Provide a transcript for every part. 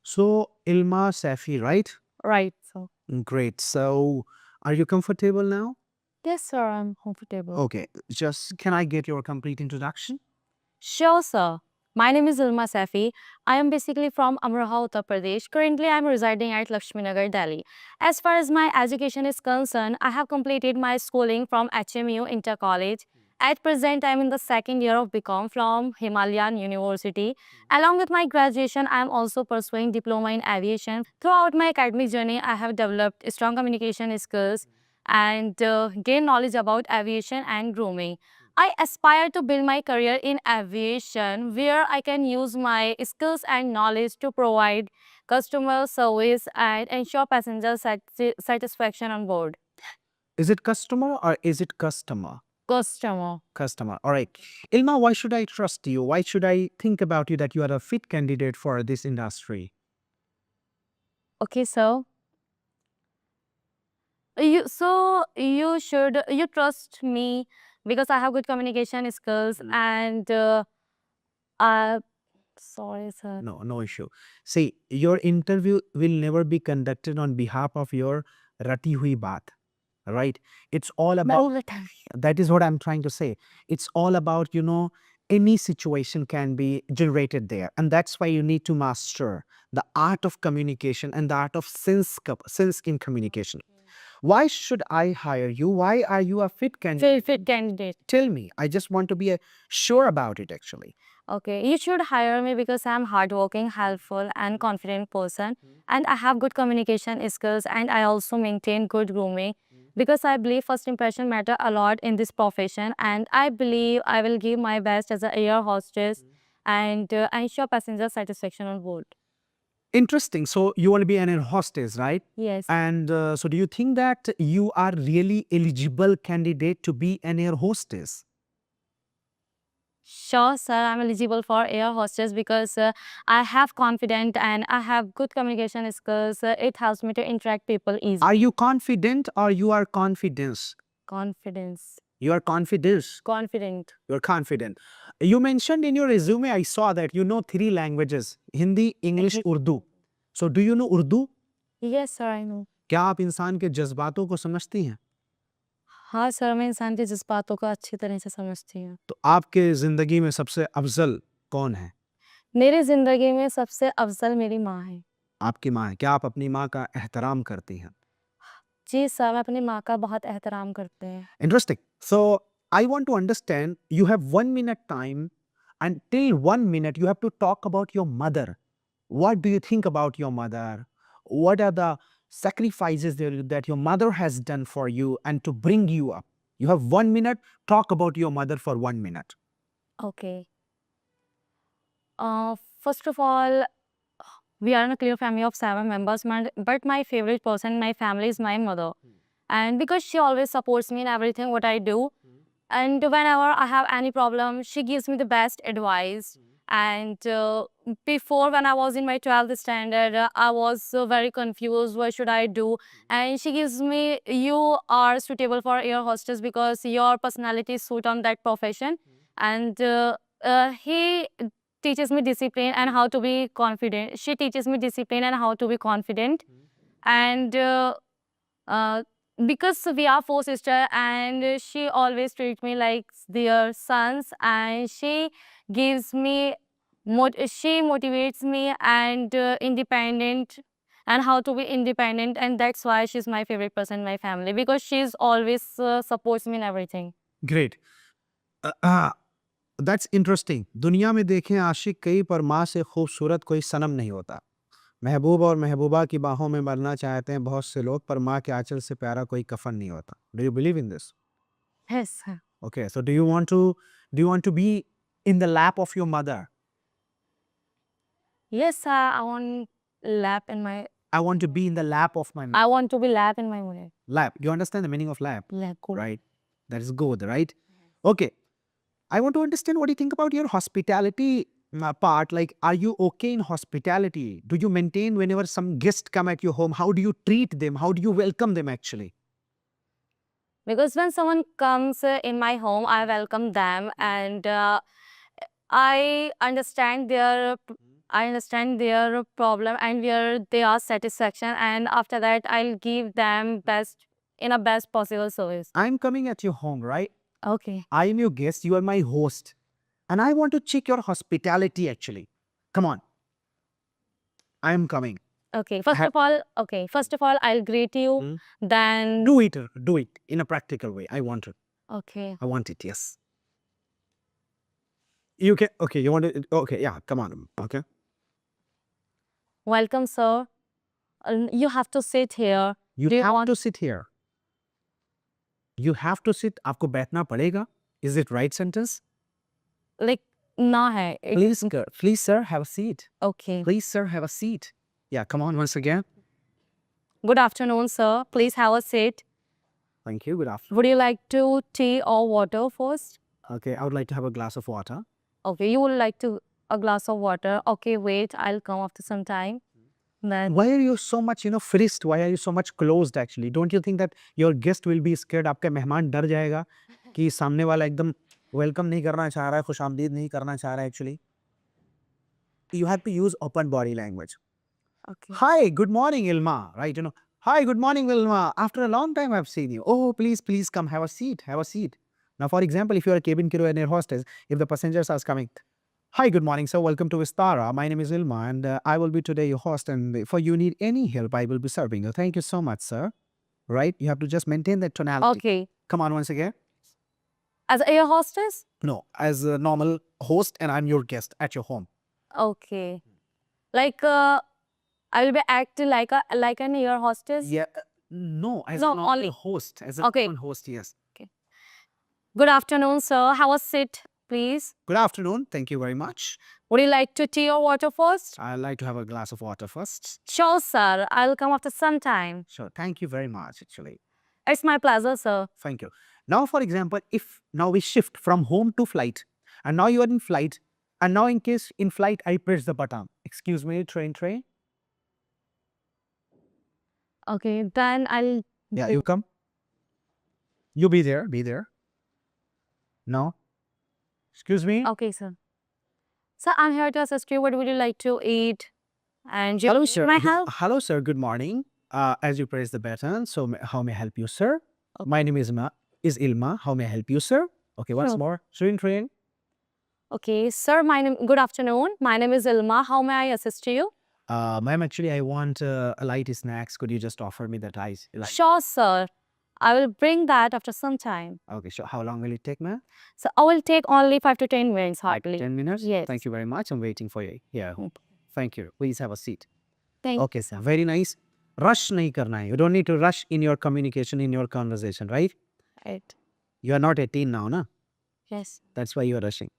So, Ilma Safi, right? Right. So, Great. So, are you comfortable now? yes, sir, I'm comfortable. Okay. Just can I get your complete introduction? Sure, sir. My name is Ilma Safi. I am basically from Amroha, Uttar Pradesh. Currently, I am residing at Lakshminagar, Delhi. As far as my education is concerned, I have completed my schooling from HMU Inter College. At present, I am in the second year of BCom from Himalayan University. Along with my graduation, I am also pursuing diploma in aviation. Throughout my academic journey, I have developed strong communication skills and gained knowledge about aviation and grooming. I aspire to build my career in aviation where I can use my skills and knowledge to provide customer service and ensure passenger satisfaction on board. Is it customer or is it customer? Customer. Customer. All right. Ilma, why should I trust you? Why should I think about you that you are a fit candidate for this industry? Okay, so you trust me because I have good communication skills and uh sorry sir. No, no issue. See, your interview will never be conducted on behalf of your rati hui baat, right? It's all about, All the time. that is what I'm trying to say. It's all about, any situation can be generated there. And that's why you need to master the art of communication and the art of sense in communication. Why should I hire you? Why are you a fit candidate? Fit candidate. Tell me. I just want to be sure about it, actually. Okay, you should hire me because I'm hardworking, helpful, and confident person, and I have good communication skills, and I also maintain good grooming because I believe first impression matter a lot in this profession, and I believe I will give my best as an air hostess and ensure passenger satisfaction on board. Interesting. So you want to be an air hostess, right? Yes. And so do you think that you are really eligible candidate to be an air hostess? Sure, sir. I'm eligible for air hostess because I have confident and I have good communication skills. It helps me to interact people easily. Are you confident or you are confidence? Confidence. You are confidence. Confident. You're confident. You mentioned in your resume, I saw that you know 3 languages, Hindi, English, Urdu. So do you know Urdu? Yes, sir, I know. क्या आप इंसान के जज्बातों को समझती हैं? हाँ sir, मैं इंसान के जज्बातों को अच्छी तरह से समझती हूँ। तो आपके ज़िंदगी में सबसे अफ़ज़ल कौन है? मेरी ज़िंदगी में सबसे अफ़ज़ल मेरी माँ है। आपकी माँ है। क्या आप अपनी माँ का एहतराम करती हैं? जी सर, मैं अपनी माँ का बहुत एहतराम करते हैं। Interesting. So I want to understand, you have 1 minute time, and till 1 minute you have to talk about your mother. What do you think about your mother? What are the sacrifices that your mother has done for you and to bring you up? You have 1 minute, talk about your mother for 1 minute. Okay. First of all, we are in a clear family of 7 members, but my favorite person in my family is my mother. And because she always supports me in everything what I do, and whenever I have any problem, she gives me the best advice. And before, when I was in my 12th standard, I was very confused. What should I do? And she gives me, you are suitable for air hostess because your personality suit on that profession. And he teaches me discipline and how to be confident. She teaches me discipline and how to be confident. And uh, because we are 4 sisters and she always treats me like their sons, and she gives me she motivates me and independent and how to be independent, and that's why she's my favorite person in my family because she's always supports me in everything. Great. That's interesting. दुनिया में देखें आशिक कई पर माँ से खूबसूरत कोई सनम नहीं होता। महबूब और महबूबा की बाहों में मरना चाहते हैं बहुत से लोग, पर माँ के आंचल से प्यारा कोई कफन नहीं होता। Do you believe in this? Yes, sir. Okay, so do you want to be in the lap of your mother? Yes, sir. I want lap in my. I want to be in the lap of my I want to be lap in my mother. lap. You understand the meaning of lap, Lap. Good. right? That is good, right? Okay. I want to understand what you think about your hospitality part. Like, are you okay in hospitality? Do you maintain whenever some guests come at your home? How do you treat them? How do you welcome them actually? Because when someone comes in my home, I welcome them and I understand their I understand their problem and where they are satisfaction, and after that I'll give them best possible service. I'm coming at your home, right? Okay. I am your guest, you are my host. And I want to check your hospitality actually. Come on. I am coming. Okay. Ha- First of all, I'll greet you. Hmm? Then Do it in a practical way. I want it. okay. I want it, yes. You can, okay, you want it, okay, yeah, come on, okay. Welcome, sir. You have to sit here. You Do you have want- to sit here. You have to sit, आपको बैठना पड़ेगा. Is it right sentence? Like na hai. Please, sir, have a seat. Okay. Please, sir, have a seat. Yeah, come on once again. Good afternoon, sir. Please have a seat. Thank you, good afternoon. Would you like to tea or water first? Okay, I would like to have a glass of water. Okay, you would like to a glass of water. Okay, wait, I'll come after some time. Then Why are you so much, frisked? Why are you so much closed actually? Don't you think that your guest will be scared? आपका मेहमान डर जाएगा कि सामने वाला एकदम welcome नहीं करना चाह रहा है, खुशामदीद नहीं करना चाह रहा है actually. You have to use open body language. okay. Hi, good morning, Ilma. Right, Hi, good morning, Ilma. After a long time, I've seen you. Oh, please come, have a seat, have a seat. Now, for example, if you're a cabin crew and air hostess, if the passengers are coming, hi, good morning, sir. Welcome to Vistara. My name is Ilma, and I will be today your host. And if you need any help, I will be serving you. Thank you so much, sir. Right? You have to just maintain that tonality. Okay. Come on, once again. As air hostess? No, as a normal host, and I'm your guest at your home. Okay. Like I will be acting like an air hostess. Yeah. No, as No, a normal only- host. As a Okay. normal host, yes. Good afternoon, sir. Have a seat, please. Good afternoon. Thank you very much. Would you like to tea or water first? I'd like to have a glass of water first. Sure, sir. I'll come after some time. Sure. Thank you very much, actually. It's my pleasure, sir. Thank you. Now, for example, if now we shift from home to flight, and now you are in flight, and now in case in flight, I press the button. Excuse me, train. Okay, then I'll. Yeah, you come. You be there. No. Excuse me. Okay, sir. Sir, I'm here to assist you. What would you like to eat? And you Hello, need sir. my help? Hello, sir. Good morning. As you press the button, so how may I help you, sir? Okay. My name is Ilma. How may I help you, sir? Okay, once Sure. more. Train. Okay, sir. Good afternoon. My name is Ilma. How may I assist you? Ma'am, actually, I want a light snacks. Could you just offer me that ice? Sure, sir. I will bring that after some time. Okay, sure. How long will it take, ma'am? So I will take only 5 to 10 minutes, Like hardly. 10 minutes? Yes. Thank you very much. I'm waiting for you here. Thank you. Please have a seat. Thank Okay, sir. Very nice. Rush nahi karna hai. You don't need to rush in your communication, in your conversation, right? Right. You are not 18 now, na? Yes. That's why you are rushing.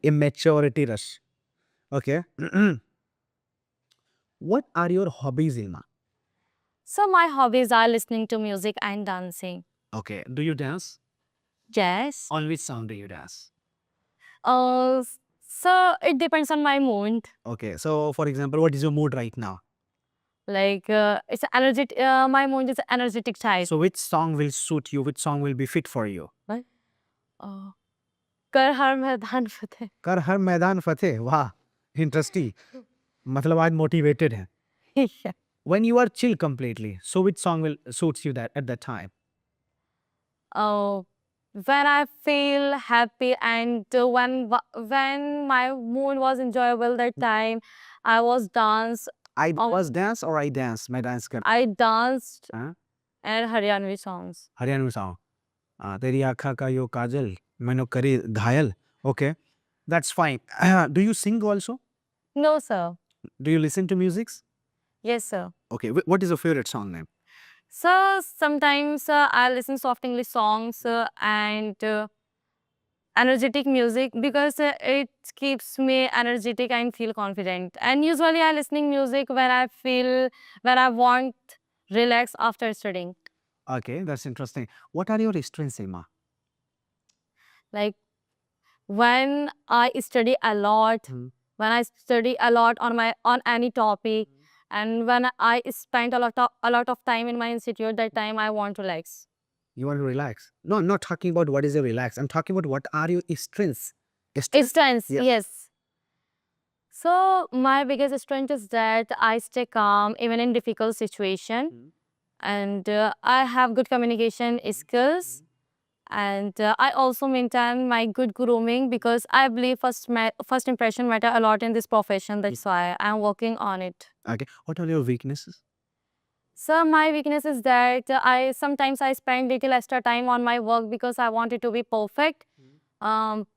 Immaturity rush. Okay. What are your hobbies, Ilma? So my hobbies are listening to music and dancing. Okay. Do you dance? Yes. On which song do you dance? So it depends on my mood. Okay. So, for example, what is your mood right now? Like it's energetic. My mood is energetic type. So, which song will suit you? Which song will be fit for you? कर हर मैदान फतेह. कर हर मैदान फतेह. वाह, interesting. मतलब आज motivated है. Yeah. When you are chill completely, so which song will suits you that at that time? When I feel happy and when my mood was enjoyable that time, I was dance. I Oh. was dance or I dance? मैं dance कर. I danced हाँ? and Haryanvi songs. Haryanvi song. तेरी आँखा का यो काजल, मैंने करी घायल. Okay, that's fine. Do you sing also? No, sir. Do you listen to musics? Yes, sir. Okay, what is your favorite song name? So sometimes I listen soft English songs and energetic music because it keeps me energetic and feel confident. And usually I listening music when I want relax after studying. Okay, that's interesting. What are your strengths, Ilma? Like when I study a lot, Hmm. when I study a lot on any topic, and when I spend a lot of time in my institute, that time I want to relax. You want to relax? No, I'm not talking about what is a relax. I'm talking about what are your strengths. Strengths, Yeah. yes. So my biggest strength is that I stay calm even in difficult situation, and I have good communication skills, and I also maintain my good grooming because I believe first impression matter a lot in this profession. That's why I'm working on it. Okay. What are your weaknesses? So my weakness is that I sometimes I spend little extra time on my work because I want it to be perfect. Um,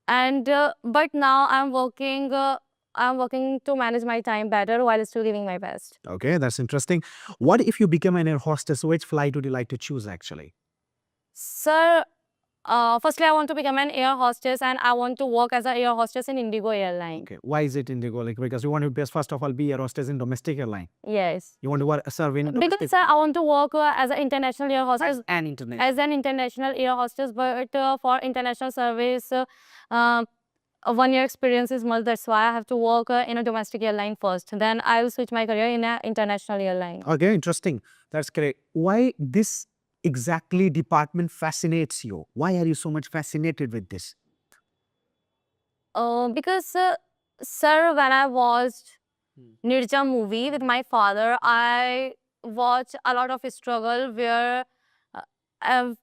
and but now I'm working to manage my time better while still giving my best. Okay, that's interesting. What if you become an air hostess? Which flight would you like to choose actually? Sir, firstly I want to become an air hostess and I want to work as an air hostess in Indigo airline. Okay. Why is it Indigo? Like because you want to be first of all be air hostess in domestic airline. Yes, You want to work serve in because domestic sir, I want to work as an international air hostess, and internet. as an international air hostess, but for international service, 1 year experience is must. That's why I have to work in a domestic airline first. Then I will switch my career in an international airline. Okay, interesting. That's correct. Why this exactly department fascinates you? Why are you so much fascinated with this? Because, sir, when I watched Nirja movie with my father, I watched a lot of struggle where uh, uh,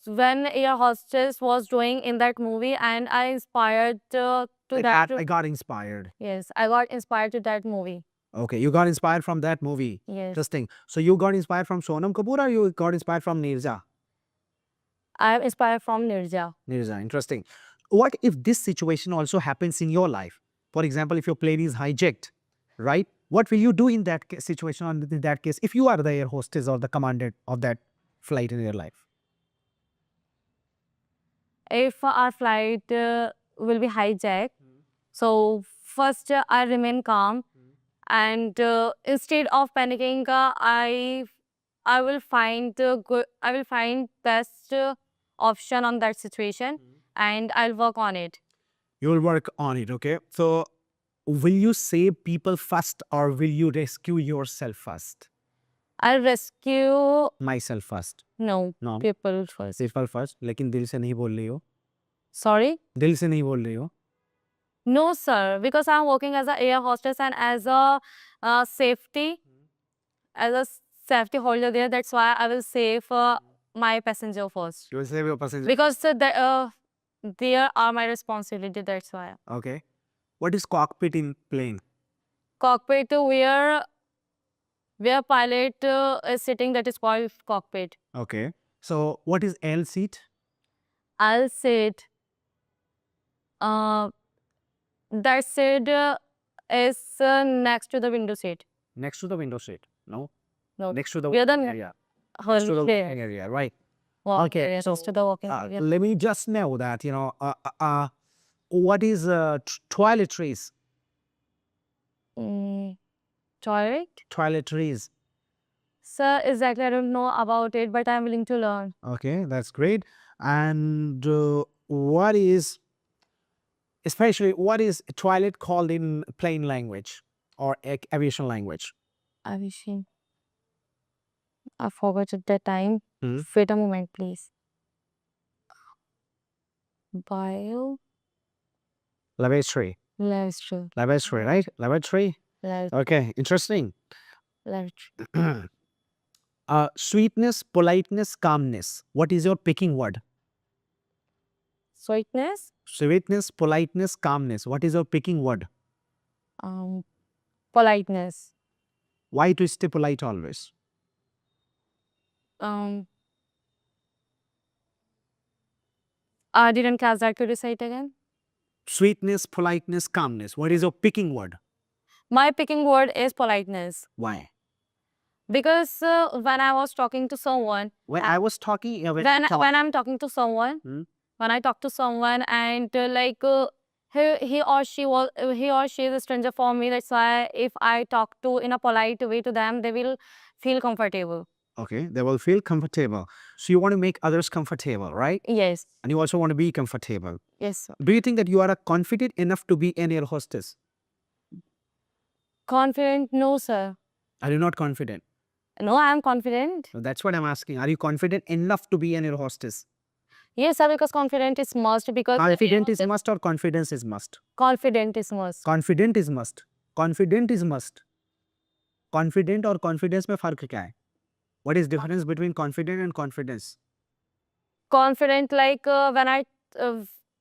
when air hostess was doing in that movie, and I inspired to that. I got inspired. Yes, I got inspired to that movie. Okay, you got inspired from that movie. Yes, Interesting. So you got inspired from Sonam Kapoor or you got inspired from Nirja? I am inspired from Nirja. Nirja, interesting. What if this situation also happens in your life? For example, if your plane is hijacked, right? What will you do in that situation or in that case if you are the air hostess or the commander of that flight in your life? If our flight will be hijacked, so first I remain calm, and instead of panicking, I will find I will find best option on that situation, and I'll work on it. You will work on it, okay? So will you save people first or will you rescue yourself first? I'll rescue Myself first. no No, people first. people first. लेकिन दिल से नहीं बोल रही हो. Sorry. दिल से नहीं बोल रही हो. No, sir, because I'm working as a air hostess and as a safety, as a safety holder there. That's why I will save my passenger first. You will save your passenger. Because there are my responsibility. That's why. Okay. What is cockpit in plane? Cockpit where pilot is sitting, that is called cockpit. Okay. So what is L seat? I'll sit. That seat is next to the window seat. Next to the window seat. No. No, Next to the we are the area. Next to the there. working area, right? Walking Okay, area, so, next to the walking area. let me just know that, what is toiletries? Toilet? Toiletries. Sir, exactly, I don't know about it, but I'm willing to learn. Okay, that's great. And what is, especially, what is toilet called in plain language or aviation language? Aviation. I forgot at that time. Hmm. Wait a moment, please. Bio. Lavatory. Lavatory. Lavatory, right? Lavatory. Lavatory. Okay, interesting. Lavatory. Sweetness, politeness, calmness. What is your picking word? Sweetness. Sweetness, politeness, calmness. What is your picking word? Politeness. Why to stay polite always? I didn't catch that. Could you say it again? Sweetness, politeness, calmness. What is your picking word? My picking word is politeness. Why? Because when I was talking to someone, When I was talking, when I'm talking to someone, when I talk to someone and he or she is a stranger for me. That's why if I talk to in a polite way to them, they will feel comfortable. okay, they will feel comfortable. So you want to make others comfortable, right? Yes. And you also want to be comfortable. Yes, sir. Do you think that you are confident enough to be an air hostess? Confident? No, sir. Are you not confident? No, I am confident. So that's what I'm asking. Are you confident enough to be an air hostess? Yes, sir, because confident is must. Because Confident is must or confidence is must? confident is must. Confident is must. Confident is must. Confident और confidence में फर्क क्या है? What is difference between confident and confidence? Confident, like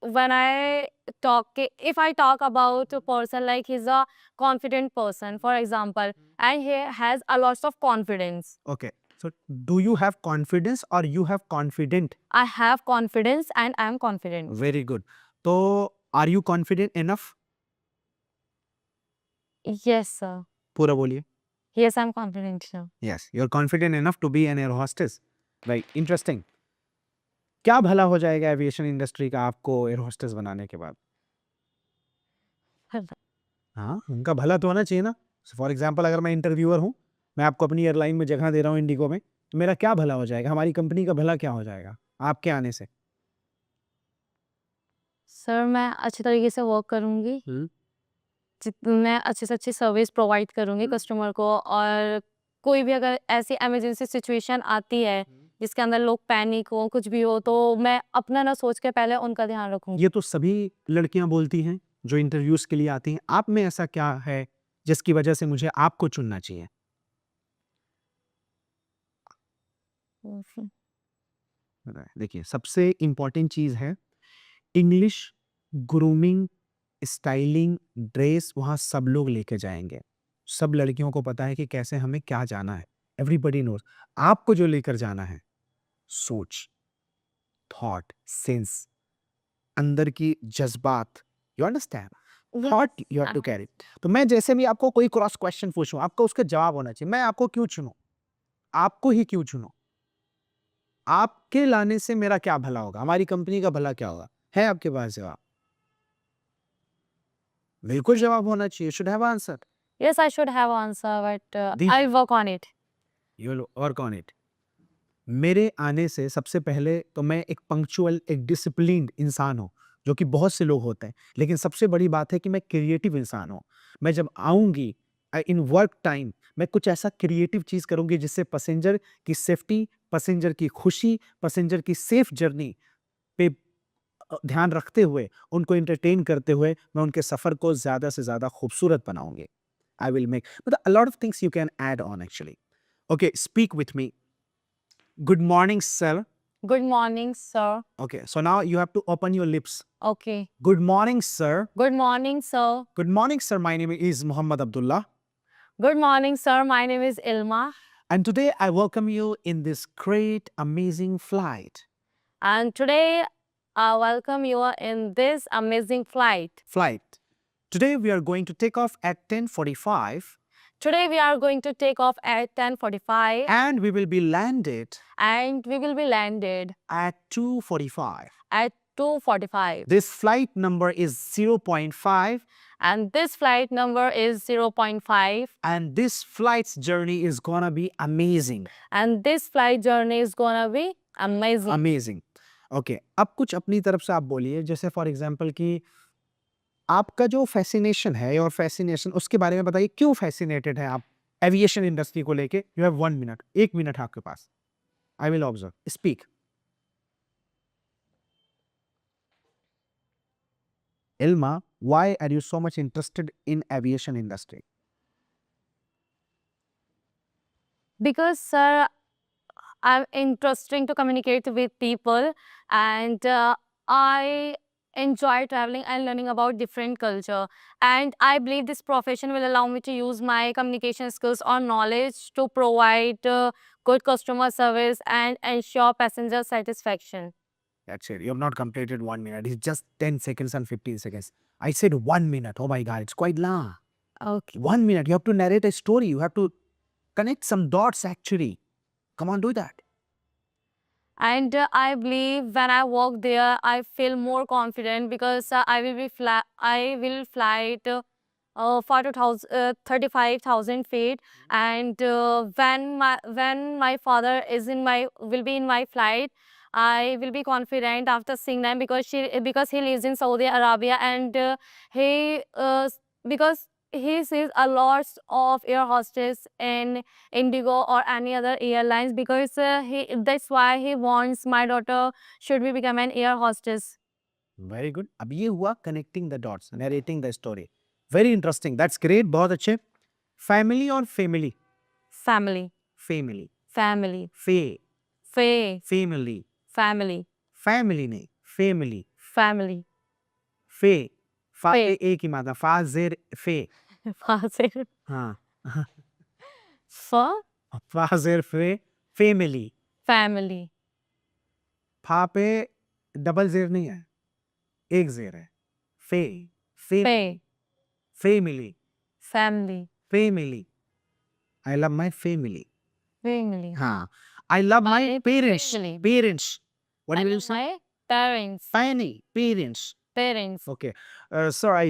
when I talk, if I talk about a person like he's a confident person, for example, and he has a lot of confidence. Okay. So do you have confidence or you have confident? I have confidence and I am confident. Very good. So are you confident enough? Yes, sir. पूरा बोलिए. Yes, I'm confident, sir. Yes, you're confident enough to be an air hostess. Right. Interesting. क्या भला हो जाएगा aviation industry का आपको air hostess बनाने के बाद? हाँ, उनका भला तो होना चाहिए ना. फॉर एग्जाम्पल अगर मैं इंटरव्यूअर हूँ, मैं आपको अपनी एयरलाइन में जगह दे रहा हूँ इंडिगो में, तो मेरा क्या भला हो जाएगा? हमारी कंपनी का भला क्या हो जाएगा आपके आने से? सर मैं अच्छे तरीके से वर्क करूंगी, मैं अच्छे से अच्छी सर्विस प्रोवाइड करूंगी कस्टमर को, और कोई भी अगर ऐसी इमरजेंसी सिचुएशन आती है जिसके अंदर लोग पैनिक हो, कुछ भी हो, तो मैं अपना ना सोच के पहले उनका ध्यान रखूंगी। ये तो सभी लड़कियां बोलती हैं जो इंटरव्यूज के लिए आती हैं. आप में ऐसा क्या है जिसकी वजह से मुझे आपको चुनना चाहिए? देखिए, सबसे इंपॉर्टेंट चीज है इंग्लिश, ग्रूमिंग, स्टाइलिंग, ड्रेस वहाँ सब लोग लेके जाएंगे. सब लड़कियों को पता है कि कैसे हमें क्या जाना है. Everybody knows. आपको जो लेकर जाना है, सोच, थॉट, सेंस, अंदर की जज्बात. You understand? Thought you have to carry. तो मैं जैसे भी आपको कोई क्रॉस क्वेश्चन पूछूं, आपका उसका जवाब होना चाहिए. मैं आपको क्यों चुनूं? आपको ही क्यों चुनूं? आपके लाने से मेरा क्या भला होगा? हमारी कंपनी का भला क्या होगा? है आपके पास जवाब? बिल्कुल जवाब होना चाहिए. Should have answer. Yes, I should have answer, but These- I'll work on it. You will work on it. मेरे आने से सबसे पहले तो मैं एक पंक्चुअल, एक डिसिप्लिन्ड इंसान हूँ, जो कि बहुत से लोग होते हैं. लेकिन सबसे बड़ी बात है कि मैं क्रिएटिव इंसान हूँ. मैं जब आऊँगी इन वर्क टाइम, मैं कुछ ऐसा क्रिएटिव चीज़ करूँगी जिससे पैसेंजर की सेफ्टी, पैसेंजर की खुशी, पैसेंजर की सेफ जर्नी पे ध्यान रखते हुए, उनको एंटरटेन करते हुए मैं उनके सफ़र को ज़्यादा से ज़्यादा खूबसूरत बनाऊँगी. I will make a lot of things you can add on actually. Okay, speak with me. Good morning, sir. Good morning, sir. Okay, so now you have to open your lips. Okay. Good morning, sir. Good morning, sir. Good morning, sir. My name is Muhammad Abdullah. Good morning, sir. My name is Ilma. And today I welcome you in this great, amazing flight. And today I welcome you in this amazing flight. Today we are going to take off at 10:45 Today we are going to take off at 10:45 and we will be landed and we will be landed at 2:45. at 2:45. This flight number is 0.5 And this flight number is 0.5. and this flight's journey is gonna be amazing. And this flight journey is gonna be amazing. Amazing. Okay, अब कुछ अपनी तरफ से आप बोलिए, जैसे for example कि आपका जो फैसिनेशन है और फैसिनेशन उसके बारे में बताइए. क्यों फैसिनेटेड हैं आप एविएशन इंडस्ट्री को लेके? You have 1 minute. 1 मिनट है आपके पास. I will observe. Speak. Ilma, why are you so much interested in aviation industry? Because, sir, I'm interested to communicate with people, and I enjoy traveling and learning about different culture. And I believe this profession will allow me to use my communication skills or knowledge to provide good customer service and ensure passenger satisfaction. That's it. You have not completed 1 minute. It's just 10 seconds and 15 seconds. I said 1 minute. Oh my God, it's quite long. Okay. 1 minute. You have to narrate a story. You have to connect some dots actually. Come on, do that. And I believe when I walk there, I feel more confident because I will fly at 35,000 feet, and when my father will be in my flight, I will be confident after seeing them because he lives in Saudi Arabia, and because he sees a lot of air hostess in Indigo or any other airlines because that's why he wants my daughter should be become an air hostess. Very good. अब ये हुआ connecting the dots, narrating the story. Very interesting, that's great, बहुत अच्छे. Family और family. Family, family, family, फे, family, family, family, family नहीं, family. family. फे, फा फे. ए की मात्रा, फा जेर फे. Fazil. हाँ. For फा जेर फे, फैमिली. family. फा पे डबल जेर नहीं है, एक जेर है. फे, फे, Fa. Family, Family. Family. I love my family. Family. हाँ. I love my My parents. family. Parents. What I will you love say? my parents. Funny. Parents. Parents. Okay. So I